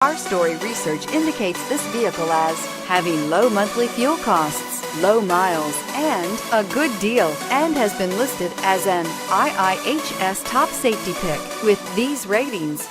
Our story research indicates this vehicle as having low monthly fuel costs, low miles, and a good deal, and has been listed as an IIHS top safety pick with these ratings.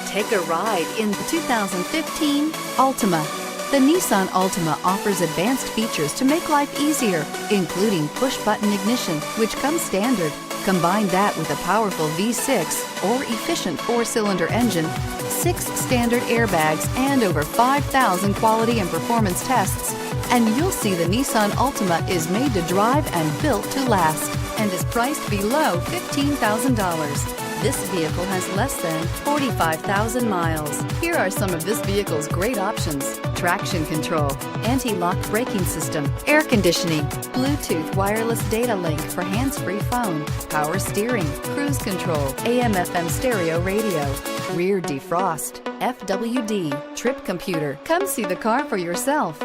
Take a ride in the 2015 Altima. The Nissan Altima offers advanced features to make life easier, including push-button ignition, which comes standard. Combine that with a powerful V6 or efficient 4-cylinder engine, 6 standard airbags, and over 5,000 quality and performance tests, and you'll see the Nissan Altima is made to drive and built to last, and is priced below $15,000. This vehicle has less than 45,000 miles. Here are some of this vehicle's great options: traction control, anti-lock braking system, air conditioning, Bluetooth wireless data link for hands-free phone, power steering, cruise control, AM/FM stereo radio, rear defrost, FWD, trip computer. Come see the car for yourself.